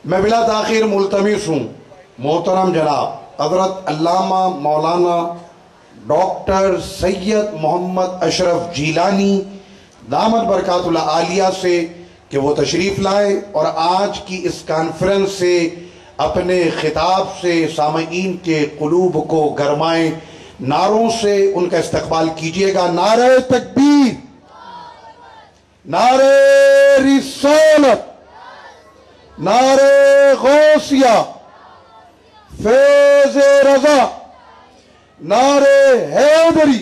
میں بلا تاخیر ملتمس ہوں محترم جناب حضرت علامہ مولانا ڈاکٹر سید محمد اشرف جیلانی دامت برکات اللہ عالیہ سے کہ وہ تشریف لائے اور آج کی اس کانفرنس سے اپنے خطاب سے سامعین کے قلوب کو گرمائیں. نعروں سے ان کا استقبال کیجئے گا. نعرہ تکبیر، نعرہ رسالت، نعرہ غوثیہ، فیض رضا، نعرہ حیدری.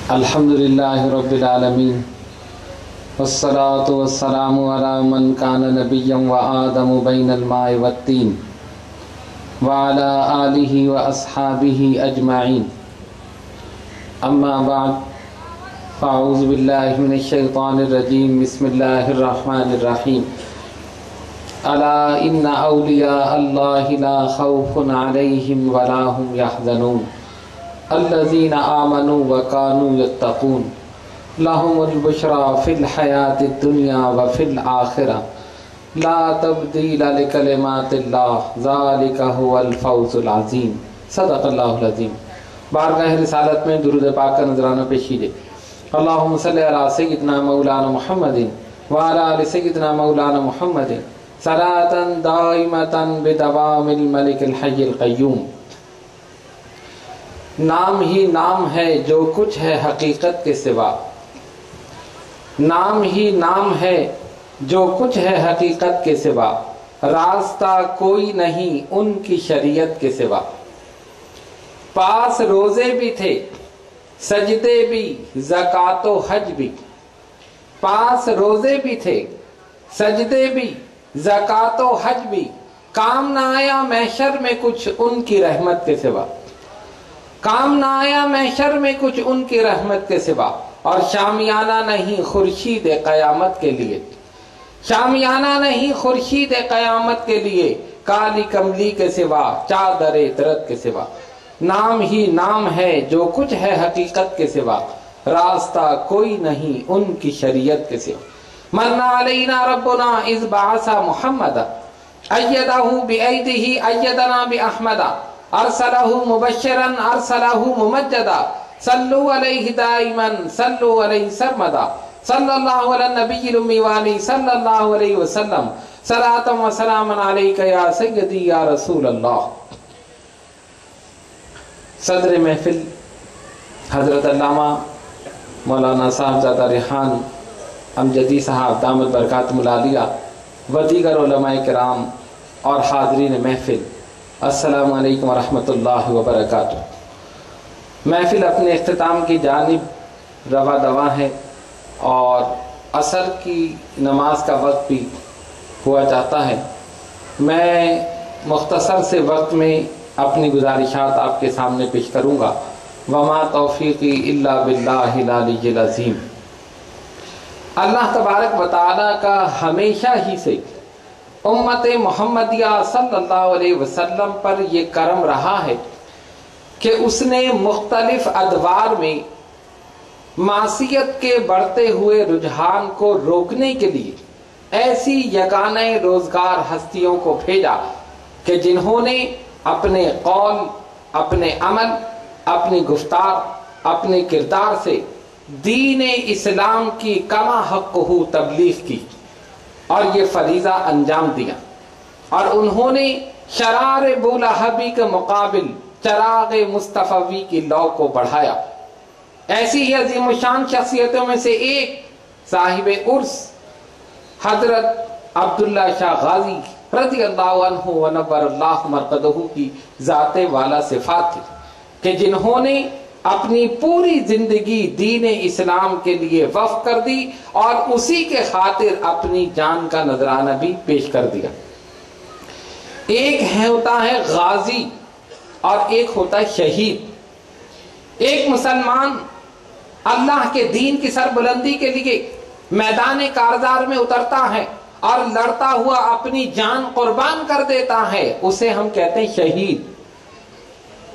الحمدللہ رب العالمین والصلاة والسلام علی من کان نبیا وآدم بین الماء والتین وعلی آلہ واصحابہ اجمعین. اما بعد فاعوذ باللہ من الشیطان الرجیم. بسم اللہ الرحمن الرحیم. الا ان اولیاء اللہ لا خوف علیہم ولا هم یحزنون الذین آمنوا وکانوا یتقون لهم البشرى فی الحیاة الدنیا وفی الآخرہ لا تبدیل لکلمات اللہ ذالک هو الفوز العظیم. صدق اللہ العظیم. بارگاہ رسالت میں درود پاک کا نذرانہ پیش کیجئے. اللہم صلی علی سیدنا مولانا محمد وعلی آل سیدنا مولانا محمد صلاة دائمة بدوام الملک الحی القیوم. نام ہی نام ہے جو کچھ ہے حقیقت کے سوا، نام ہی نام ہے جو کچھ ہے حقیقت کے سوا، راستہ کوئی نہیں ان کی شریعت کے سوا. پاس روزے بھی تھے سجدے بھی زکوٰۃ و حج بھی، پاس روزے بھی تھے سجدے بھی زکوٰۃ و حج بھی، کام نہ آیا محشر میں کچھ ان کی رحمت کے سوا، کام نہ آیا محشر میں کچھ ان کی رحمت کے سوا. اور شامیانہ نہیں خورشید قیامت کے لیے، شامیانہ نہیں خورشید قیامت کے لیے، کالی کملی کے سوا چادر عطرت کے سوا. نام ہی نام ہے جو کچھ ہے حقیقت کے سوا، راستہ کوئی نہیں ان کی شریعت کے سوا. من علینا ربنا اذ بعث محمد ایدہ بایدہ ایدنا باحمد ارسلہ مبشرا ارسلہ ممجدا صلو علیہ دائما صلو علیہ سرمدا صلی اللہ علی النبی الامی والی صلی اللہ علیہ وسلم صلاۃ و سلاما علیک یا سیدی یا رسول اللہ. صدر محفل حضرت علامہ مولانا صاحبزادہ ریحان امجدی صاحب دامت برکاتہم العالیہ و دیگر علماء کرام اور حاضرین محفل، السلام علیکم ورحمۃ اللہ وبرکاتہ. محفل اپنے اختتام کی جانب رواں دواں ہے اور عصر کی نماز کا وقت بھی ہوا چاہتا ہے. میں مختصر سے وقت میں اپنی گزارشات آپ کے سامنے پیش کروں گا. وما توفیقی الا باللہ العلی العظیم. اللہ تبارک و تعالیٰ کا ہمیشہ ہی سے امت محمدیہ صلی اللہ علیہ وسلم پر یہ کرم رہا ہے کہ اس نے مختلف ادوار میں معصیت کے بڑھتے ہوئے رجحان کو روکنے کے لیے ایسی یگانہ روزگار ہستیوں کو بھیجا کہ جنہوں نے اپنے قول، اپنے عمل، اپنی گفتار، اپنے کردار سے دین اسلام کی کما حقہ تبلیغ کی اور یہ فریضہ انجام دیا. اور انہوں نے شرار بولہبی کے مقابل چراغ مصطفی کی لو کو بڑھایا. ایسی ہی عظیم الشان شخصیتوں میں سے ایک صاحب عرس حضرت عبداللہ شاہ غازی رضی اللہ عنہ ونور اللہ مرقدہ کی ذات والا صفات تھی کہ جنہوں نے اپنی پوری زندگی دین اسلام کے لیے وقف کر دی اور اسی کے خاطر اپنی جان کا نذرانہ بھی پیش کر دیا. ایک ہوتا ہے غازی اور ایک ہوتا ہے شہید. ایک مسلمان اللہ کے دین کی سربلندی کے لیے میدان کارزار میں اترتا ہے اور لڑتا ہوا اپنی جان قربان کر دیتا ہے، اسے ہم کہتے ہیں شہید۔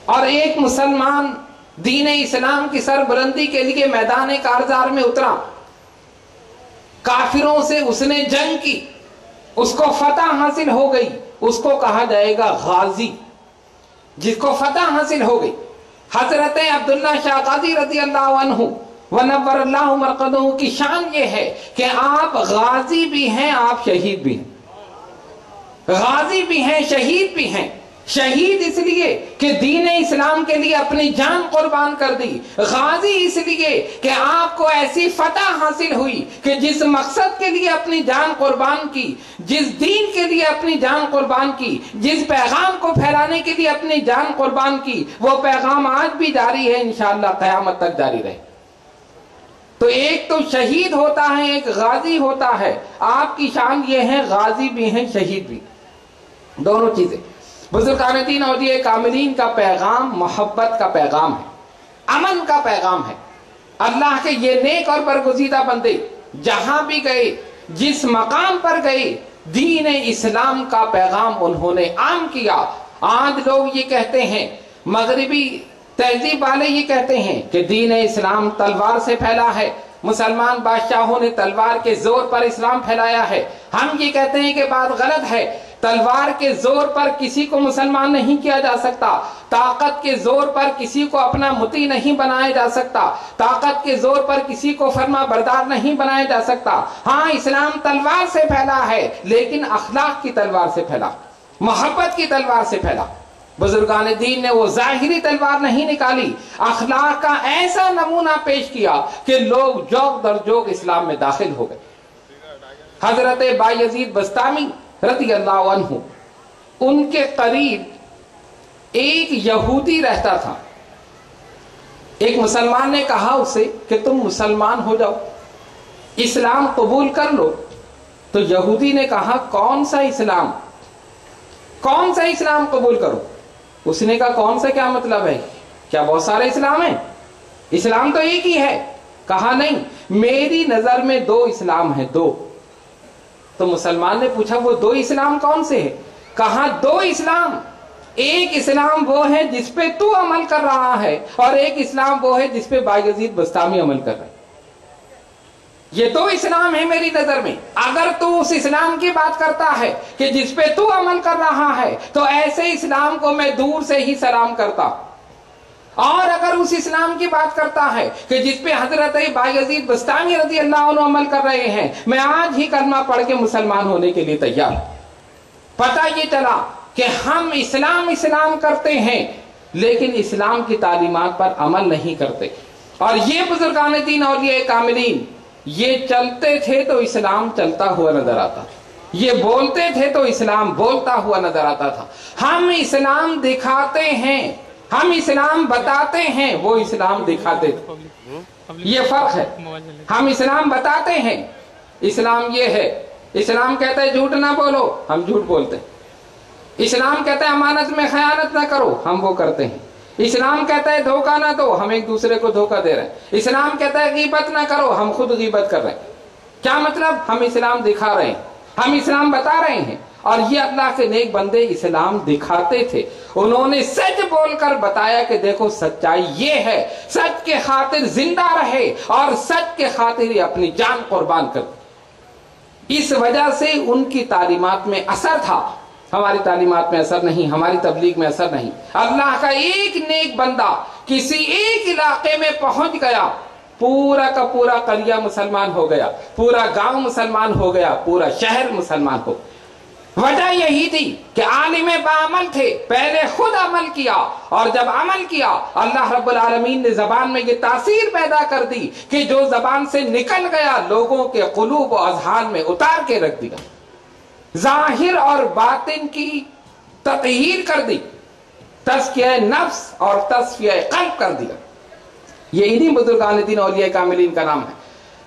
اور ایک مسلمان دین اسلام کی سربلندی کے لیے میدان کارزار میں اترا، کافروں سے اس نے جنگ کی، اس کو فتح حاصل ہو گئی، اس کو کہا جائے گا غازی، جس کو فتح حاصل ہو گئی۔ حضرت عبداللہ شاہ غازی رضی اللہ عنہ ونور اللہ مرقدہ کی شان یہ ہے کہ آپ غازی بھی ہیں، آپ شہید بھی ہیں، غازی بھی ہیں، شہید بھی ہیں۔ شہید اس لیے کہ دین اسلام کے لیے اپنی جان قربان کر دی، غازی اس لیے کہ آپ کو ایسی فتح حاصل ہوئی کہ جس مقصد کے لیے اپنی جان قربان کی، جس دین کے لیے اپنی جان قربان کی، جس پیغام کو پھیلانے کے لیے اپنی جان قربان کی، وہ پیغام آج بھی جاری ہے، انشاءاللہ قیامت تک جاری رہے۔ تو ایک تو شہید ہوتا ہے، ایک غازی ہوتا ہے۔ آپ کی شان یہ ہے، غازی بھی ہیں، شہید بھی، دونوں چیزیں۔ بزرگان دین اولیاء کاملین کا پیغام محبت کا پیغام ہے، امن کا پیغام ہے۔ اللہ کے یہ نیک اور برگزیدہ بندے جہاں بھی گئے، جس مقام پر گئے، دین اسلام کا پیغام انہوں نے عام کیا۔ آج لوگ یہ کہتے ہیں، مغربی تہذیب والے یہ کہتے ہیں کہ دین اسلام تلوار سے پھیلا ہے، مسلمان بادشاہوں نے تلوار کے زور پر اسلام پھیلایا ہے۔ ہم یہ کہتے ہیں کہ بات غلط ہے، تلوار کے زور پر کسی کو مسلمان نہیں کیا جا سکتا، طاقت کے زور پر کسی کو اپنا مطیع نہیں بنایا جا سکتا، طاقت کے زور پر کسی کو فرما بردار نہیں بنایا جا سکتا۔ ہاں، اسلام تلوار سے پھیلا ہے، لیکن اخلاق کی تلوار سے پھیلا، محبت کی تلوار سے پھیلا۔ بزرگان دین نے وہ ظاہری تلوار نہیں نکالی، اخلاق کا ایسا نمونہ پیش کیا کہ لوگ جوق در جوق اسلام میں داخل ہو گئے۔ حضرت بایزید بستامی رضی اللہ عنہ، ان کے قریب ایک یہودی رہتا تھا۔ ایک مسلمان نے کہا اسے کہ تم مسلمان ہو جاؤ، اسلام قبول کر لو۔ تو یہودی نے کہا کون سا اسلام، کون سا اسلام قبول کرو؟ اس نے کہا کون سا کیا مطلب ہے، کیا بہت سارے اسلام ہیں؟ اسلام تو ایک ہی ہے۔ کہا نہیں، میری نظر میں دو اسلام ہیں، دو۔ تو مسلمان نے پوچھا وہ دو اسلام کون سے ہیں؟ کہا دو اسلام، ایک اسلام وہ ہے جس پہ تو عمل کر رہا ہے، اور ایک اسلام وہ ہے جس پہ بایزید بستامی عمل کر رہا ہے۔ یہ دو اسلام ہے میری نظر میں۔ اگر تو اس اسلام کی بات کرتا ہے کہ جس پہ تو عمل کر رہا ہے، تو ایسے اسلام کو میں دور سے ہی سلام کرتا۔ اور اگر اس اسلام کی بات کرتا ہے کہ جس پہ حضرت بایزید بستامی رضی اللہ عنہ عمل کر رہے ہیں، میں آج ہی کلمہ پڑھ کے مسلمان ہونے کے لیے تیار۔ پتہ یہ چلا کہ ہم اسلام کرتے ہیں، لیکن اسلام کی تعلیمات پر عمل نہیں کرتے۔ اور یہ بزرگان دین اولیاء کاملین، یہ چلتے تھے تو اسلام چلتا ہوا نظر آتا، یہ بولتے تھے تو اسلام بولتا ہوا نظر آتا تھا۔ ہم اسلام دکھاتے ہیں، ہم اسلام بتاتے ہیں، وہ اسلام دکھاتے تھے۔ یہ فرق ہے، ہم اسلام بتاتے ہیں، اسلام یہ ہے، اسلام کہتا ہے جھوٹ نہ بولو، ہم جھوٹ بولتے ہیں۔ اسلام کہتا ہے امانت میں خیانت نہ کرو، ہم وہ کرتے ہیں۔ اسلام کہتا ہے دھوکہ نہ دو، ہم ایک دوسرے کو دھوکہ دے رہے ہیں۔ اسلام کہتا ہے غیبت نہ کرو، ہم خود غیبت کر رہے ہیں۔ کیا مطلب؟ ہم اسلام دکھا رہے ہیں، ہم اسلام بتا رہے ہیں۔ اور یہ اللہ کے نیک بندے اسلام دکھاتے تھے، انہوں نے سچ بول کر بتایا کہ دیکھو سچائی یہ ہے، سچ کے خاطر زندہ رہے اور سچ کے خاطر اپنی جان قربان کر دی۔ اس وجہ سے ان کی تعلیمات میں اثر تھا، ہماری تعلیمات میں اثر نہیں، ہماری تبلیغ میں اثر نہیں۔ اللہ کا ایک نیک بندہ کسی ایک علاقے میں پہنچ گیا، پورا کا پورا قریہ مسلمان ہو گیا، پورا گاؤں مسلمان ہو گیا، پورا شہر مسلمان ہو گیا۔ وجہ یہی تھی کہ عالم بعمل تھے، پہلے خود عمل کیا، اور جب عمل کیا اللہ رب العالمین نے زبان میں یہ تاثیر پیدا کر دی کہ جو زبان سے نکل گیا لوگوں کے قلوب و اذہان میں اتار کے رکھ دیا، ظاہر اور باطن کی تطہیر کر دی، تزکیہ نفس اور تصفیہ قلب کر دیا۔ یہ انہی بزرگان دین اولیاء کاملین کا نام ہے۔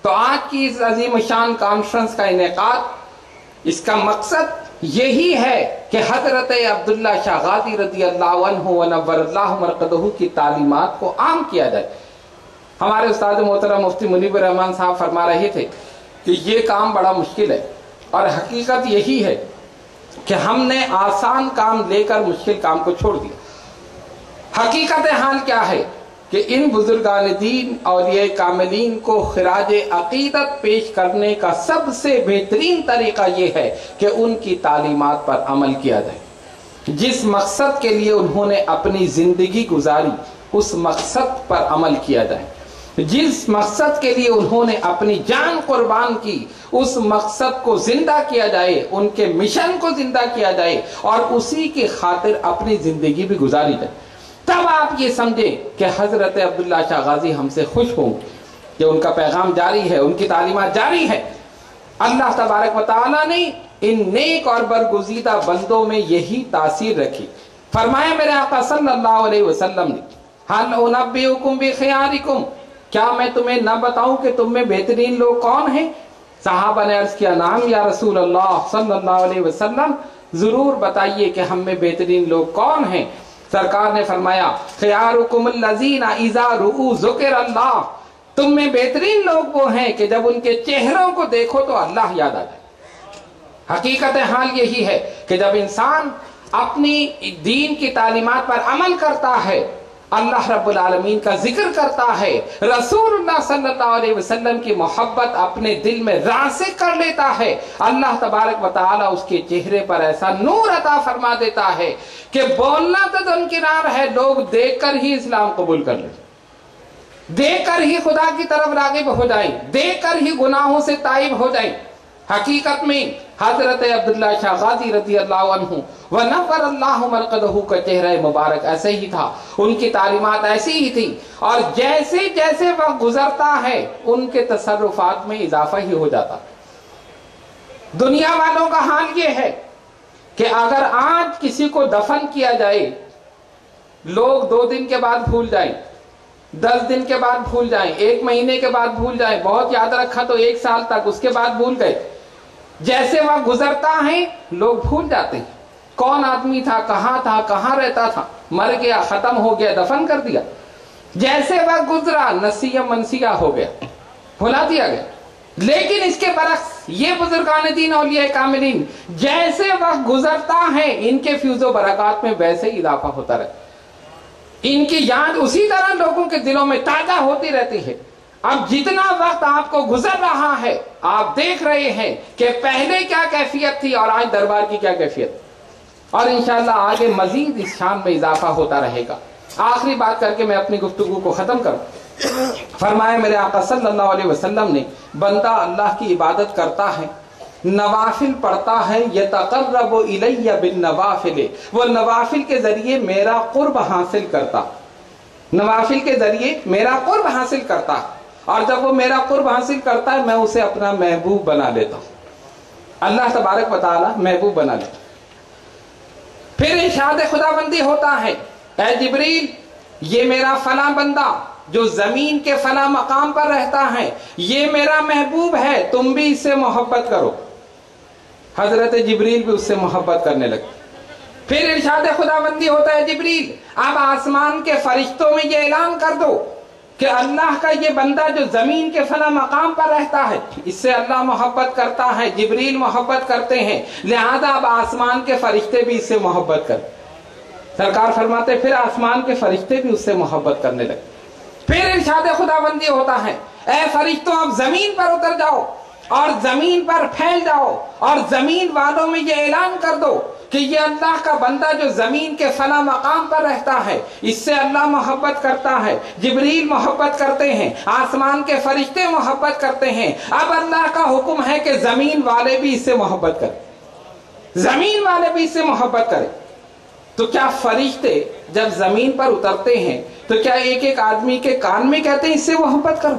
تو آج کی اس عظیم شان کانفرنس کا انعقاد، اس کا مقصد یہی ہے کہ حضرت عبداللہ شاہ غازی رضی اللہ عنہ ونور اللہ مرقدہ کی تعلیمات کو عام کیا جائے۔ ہمارے استاد محترم مفتی منیب الرحمان صاحب فرما رہے تھے کہ یہ کام بڑا مشکل ہے، اور حقیقت یہی ہے کہ ہم نے آسان کام لے کر مشکل کام کو چھوڑ دیا۔ حقیقت حال کیا ہے کہ ان بزرگان دین اولیاء کاملین کو خراج عقیدت پیش کرنے کا سب سے بہترین طریقہ یہ ہے کہ ان کی تعلیمات پر عمل کیا جائے۔ جس مقصد کے لیے انہوں نے اپنی زندگی گزاری اس مقصد پر عمل کیا جائے، جس مقصد کے لیے انہوں نے اپنی جان قربان کی اس مقصد کو زندہ کیا جائے، ان کے مشن کو زندہ کیا جائے اور اسی کی خاطر اپنی زندگی بھی گزاری جائے۔ تب آپ یہ سمجھیں کہ حضرت عبداللہ شاہ غازی ہم سے خوش ہوں کہ ان کا پیغام جاری ہے، ان کی تعلیمات جاری ہے۔ اللہ تبارک و تعالیٰ نے ان نیک اور برگزیدہ بندوں میں یہی تاثیر رکھی۔ فرمایا میرے آقا صلی اللہ علیہ وسلم نے، حل انبئکم بخیارکم، کیا میں تمہیں نہ بتاؤں کہ تم میں بہترین لوگ کون ہیں؟ صحابہ نے عرض کیا نعم یا رسول اللہ صلی اللہ علیہ وسلم، ضرور بتائیے کہ ہم میں بہترین لوگ کون ہیں۔ سرکار نے فرمایا خیارکم الذین اذا رؤوا ذکر اللہ، تم میں بہترین لوگ وہ ہیں کہ جب ان کے چہروں کو دیکھو تو اللہ یاد آ جائے۔ حقیقت حال یہی ہے کہ جب انسان اپنی دین کی تعلیمات پر عمل کرتا ہے، اللہ رب العالمین کا ذکر کرتا ہے، رسول اللہ صلی اللہ علیہ وسلم کی محبت اپنے دل میں راسخ کر لیتا ہے، اللہ تبارک و تعالی اس کے چہرے پر ایسا نور عطا فرما دیتا ہے کہ بولنا تو درکنار ہے، لوگ دیکھ کر ہی اسلام قبول کر لیں، دیکھ کر ہی خدا کی طرف راغب ہو جائیں، دیکھ کر ہی گناہوں سے تائب ہو جائیں۔ حقیقت میں حضرت عبداللہ شاہ غازی رضی اللہ عنہ ونور اللہ مرقدہ کا چہرہ مبارک ایسے ہی تھا، ان کی تعلیمات ایسی ہی تھی، اور جیسے جیسے وقت گزرتا ہے ان کے تصرفات میں اضافہ ہی ہو جاتا۔ دنیا والوں کا حال یہ ہے کہ اگر آج کسی کو دفن کیا جائے، لوگ 2 دن کے بعد بھول جائیں، 10 دن کے بعد بھول جائیں، 1 مہینے کے بعد بھول جائیں، بہت یاد رکھا تو 1 سال تک، اس کے بعد بھول گئے۔ جیسے وقت گزرتا ہے لوگ بھول جاتے ہیں کون آدمی تھا، کہاں رہتا تھا، مر گیا، ختم ہو گیا، دفن کر دیا۔ جیسے وقت گزرا نسیہ منسیہ ہو گیا، بھلا دیا گیا۔ لیکن اس کے برعکس یہ بزرگان دین اولیاء کاملین جیسے وقت گزرتا ہے ان کے فیوز و برکات میں ویسے اضافہ ہوتا رہتا، ان کی یاد اسی طرح لوگوں کے دلوں میں تازہ ہوتی رہتی ہے۔ اب جتنا وقت آپ کو گزر رہا ہے آپ دیکھ رہے ہیں کہ پہلے کیا کیفیت تھی اور آج دربار کی کیا کیفیت، اور انشاءاللہ آگے مزید اس شان میں اضافہ ہوتا رہے گا۔ آخری بات کر کے میں اپنی گفتگو کو ختم کروں۔ فرمایا میرے آقا صلی اللہ علیہ وسلم نے، بندہ اللہ کی عبادت کرتا ہے، نوافل پڑھتا ہے، یتقرب الی بالنوافل، وہ نوافل کے ذریعے میرا قرب حاصل کرتا، نوافل کے ذریعے میرا قرب حاصل کرتا، اور جب وہ میرا قرب حاصل کرتا ہے میں اسے اپنا محبوب بنا لیتا ہوں، اللہ تبارک و تعالی محبوب بنا لیتا۔ پھر ارشاد خداوندی ہوتا ہے، اے جبریل یہ میرا فلاں بندہ جو زمین کے فلاں مقام پر رہتا ہے یہ میرا محبوب ہے، تم بھی اس سے محبت کرو۔ حضرت جبریل بھی اس سے محبت کرنے لگے۔ پھر ارشاد خداوندی ہوتا ہے، جبریل اب آسمان کے فرشتوں میں یہ اعلان کر دو کہ اللہ کا یہ بندہ جو زمین کے فلاں مقام پر رہتا ہے اس سے اللہ محبت کرتا ہے، جبریل محبت کرتے ہیں، لہذا اب آسمان کے فرشتے بھی اس سے محبت کرتے۔ سرکار فرماتے پھر آسمان کے فرشتے بھی اس سے محبت کرنے لگے۔ پھر ارشاد خداوندی ہوتا ہے، اے فرشتوں اب زمین پر اتر جاؤ اور زمین پر پھیل جاؤ اور زمین والوں میں یہ اعلان کر دو کہ یہ اللہ کا بندہ جو زمین کے فلاں مقام پر رہتا ہے اس سے اللہ محبت کرتا ہے، جبریل محبت کرتے ہیں، آسمان کے فرشتے محبت کرتے ہیں۔ اب اللہ کا حکم ہے کہ زمین والے بھی اس سے محبت کریں، زمین والے بھی اس سے محبت کریں۔ تو کیا فرشتے جب زمین پر اترتے ہیں تو کیا ایک ایک آدمی کے کان میں کہتے ہیں اس سے محبت کرو؟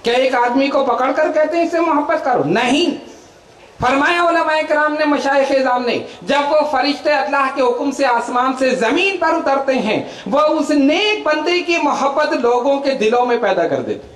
کیا ایک آدمی کو پکڑ کر کہتے ہیں اس سے محبت کرو؟ نہیں۔ فرمایا علماء کرام نے، مشائخ اعظام نے، جب وہ فرشتے اللہ کے حکم سے آسمان سے زمین پر اترتے ہیں وہ اس نیک بندے کی محبت لوگوں کے دلوں میں پیدا کر دیتے،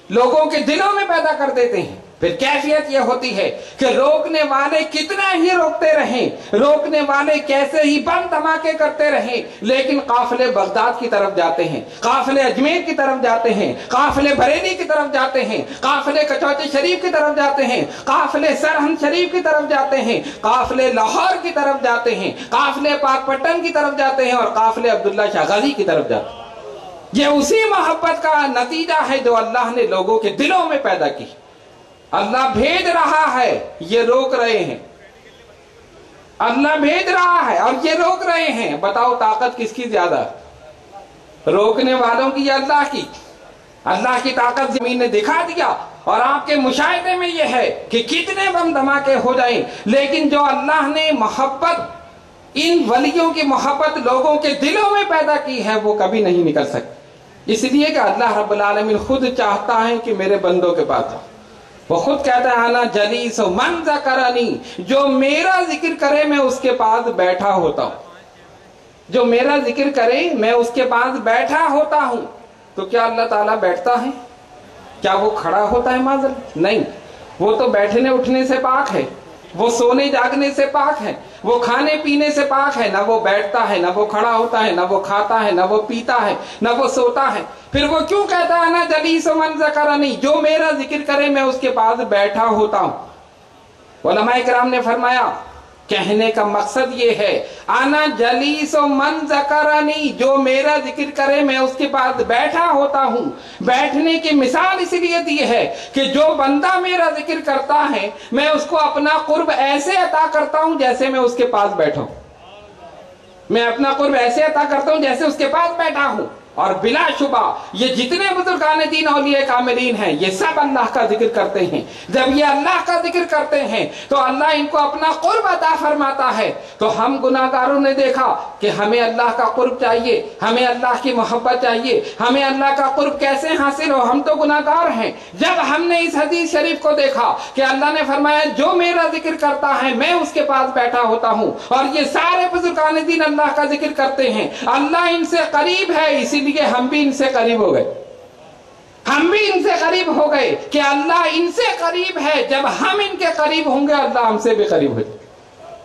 لوگوں کے دلوں میں پیدا کر دیتے ہیں۔ پھر کیفیت یہ ہوتی ہے کہ روکنے والے کتنا ہی روکتے رہیں، روکنے والے کیسے ہی بم دھماکے کرتے رہیں، لیکن قافلے بغداد کی طرف جاتے ہیں، قافلے اجمیر کی طرف جاتے ہیں، قافلے بریلی کی طرف جاتے ہیں، قافلے کچوچی شریف کی طرف جاتے ہیں، قافلے سرہند شریف کی طرف جاتے ہیں، قافلے لاہور کی طرف جاتے ہیں، قافلے پاک پٹن کی طرف جاتے ہیں، اور قافلے عبداللہ شاہ غازی کی طرف جاتے ہیں۔ یہ اسی محبت کا نتیجہ ہے جو اللہ نے لوگوں کے دلوں میں پیدا کی۔ اللہ بھیج رہا ہے، یہ روک رہے ہیں، اللہ بھیج رہا ہے اور یہ روک رہے ہیں۔ بتاؤ طاقت کس کی زیادہ؟ روکنے والوں کی یا اللہ کی؟ اللہ کی طاقت زمین نے دکھا دیا، اور آپ کے مشاہدے میں یہ ہے کہ کتنے بم دھماکے ہو جائیں، لیکن جو اللہ نے محبت، ان ولیوں کی محبت لوگوں کے دلوں میں پیدا کی ہے، وہ کبھی نہیں نکل سکتی۔ اس لیے کہ اللہ رب العالمین خود چاہتا ہے کہ میرے بندوں کے پاس آؤ۔ وہ خود کہتا ہے انا جلیس من ذکرنی، جو میرا ذکر کرے میں اس کے پاس بیٹھا ہوتا ہوں، جو میرا ذکر کرے میں اس کے پاس بیٹھا ہوتا ہوں۔ تو کیا اللہ تعالیٰ بیٹھتا ہے؟ کیا وہ کھڑا ہوتا ہے؟ معذر نہیں، وہ تو بیٹھنے اٹھنے سے پاک ہے، وہ سونے جاگنے سے پاک ہے، وہ کھانے پینے سے پاک ہے، نہ وہ بیٹھتا ہے، نہ وہ کھڑا ہوتا ہے، نہ وہ کھاتا ہے، نہ وہ پیتا ہے، نہ وہ سوتا ہے۔ پھر وہ کیوں کہتا ہے نا جلیس من ذکرنی، جو میرا ذکر کرے میں اس کے پاس بیٹھا ہوتا ہوں۔ علماء کرام نے فرمایا کہنے کا مقصد یہ ہے انا جلیس من ذکرنی، جو میرا ذکر کرے میں اس کے پاس بیٹھا ہوتا ہوں۔ بیٹھنے کی مثال اس لیے دی ہے کہ جو بندہ میرا ذکر کرتا ہے میں اس کو اپنا قرب ایسے عطا کرتا ہوں جیسے میں اس کے پاس بیٹھا ہوں، میں اپنا قرب ایسے عطا کرتا ہوں جیسے اس کے پاس بیٹھا ہوں۔ اور بلا شبہ یہ جتنے بزرگان دین اولیاء کاملین ہیں یہ سب اللہ کا ذکر کرتے ہیں۔ جب یہ اللہ کا ذکر کرتے ہیں تو اللہ ان کو اپنا قرب عطا فرماتا ہے۔ تو ہم گناہگاروں نے دیکھا کہ ہمیں اللہ کا قرب چاہیے، ہمیں اللہ کی محبت چاہیے، ہمیں اللہ کا قرب کیسے حاصل ہو؟ ہم تو گناہگار ہیں۔ جب ہم نے اس حدیث شریف کو دیکھا کہ اللہ نے فرمایا جو میرا ذکر کرتا ہے میں اس کے پاس بیٹھا ہوتا ہوں، اور یہ سارے بزرگان دین اللہ کا ذکر کرتے ہیں، اللہ ان سے قریب ہے، اسی لیے ہم بھی ان سے قریب ہو گئے، ہم بھی ان سے قریب ہو گئے کہ اللہ ان سے قریب ہے۔ جب ہم ان کے قریب ہوں گے اللہ ہم سے بھی قریب ہو جائے۔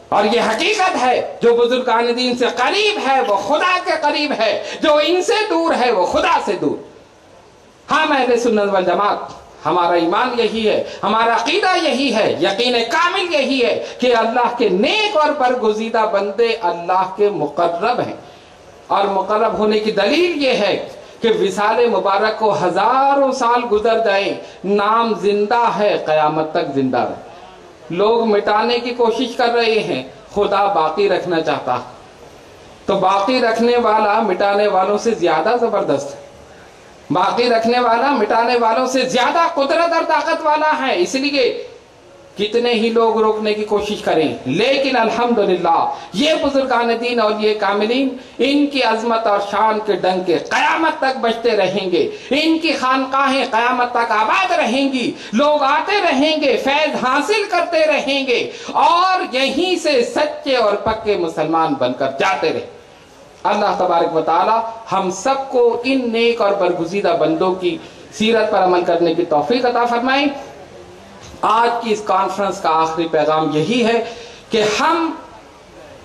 اور یہ حقیقت ہے جو بزرگان دین سے قریب ہے وہ خدا کے قریب ہے، جو ان سے دور ہے وہ خدا سے دور۔ ہم اہل سنت والجماعت ہمارا ایمان یہی ہے، ہمارا عقیدہ یہی ہے، یقین کامل یہی ہے کہ اللہ کے نیک اور برگزیدہ بندے اللہ کے مقرب ہیں۔ اور مقرب ہونے کی دلیل یہ ہے کہ وصال مبارک کو ہزاروں سال گزر جائیں، نام زندہ ہے، قیامت تک زندہ رہے۔ لوگ مٹانے کی کوشش کر رہے ہیں، خدا باقی رکھنا چاہتا، تو باقی رکھنے والا مٹانے والوں سے زیادہ زبردست ہے، باقی رکھنے والا مٹانے والوں سے زیادہ قدرت اور طاقت والا ہے۔ اس لیے کتنے ہی لوگ روکنے کی کوشش کریں، لیکن الحمدللہ یہ بزرگان دین اور یہ کاملین ان کی عظمت اور شان کے ڈنکے قیامت تک بجتے رہیں گے، ان کی خانقاہیں قیامت تک آباد رہیں گی، لوگ آتے رہیں گے، فیض حاصل کرتے رہیں گے، اور یہیں سے سچے اور پکے مسلمان بن کر جاتے رہیں۔ اللہ تبارک و تعالی ہم سب کو ان نیک اور برگزیدہ بندوں کی سیرت پر عمل کرنے کی توفیق عطا فرمائیں۔ آج کی اس کانفرنس کا آخری پیغام یہی ہے کہ ہم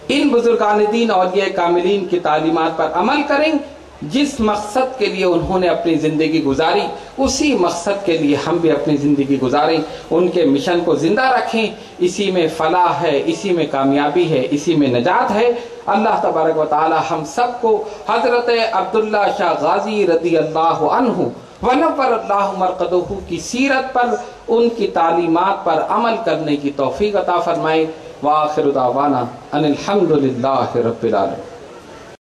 ان بزرگان دین اور یہ کاملین کی تعلیمات پر عمل کریں، جس مقصد کے لیے انہوں نے اپنی زندگی گزاری اسی مقصد کے لیے ہم بھی اپنی زندگی گزاریں، ان کے مشن کو زندہ رکھیں۔ اسی میں فلاح ہے، اسی میں کامیابی ہے، اسی میں نجات ہے۔ اللہ تبارک و تعالی ہم سب کو حضرت عبداللہ شاہ غازی رضی اللہ عنہ ونور اللہ مرقدہ کی سیرت پر، ان کی تعلیمات پر عمل کرنے کی توفیق عطا فرمائے۔ وآخر دعوانا ان الحمدللہ رب العالمین۔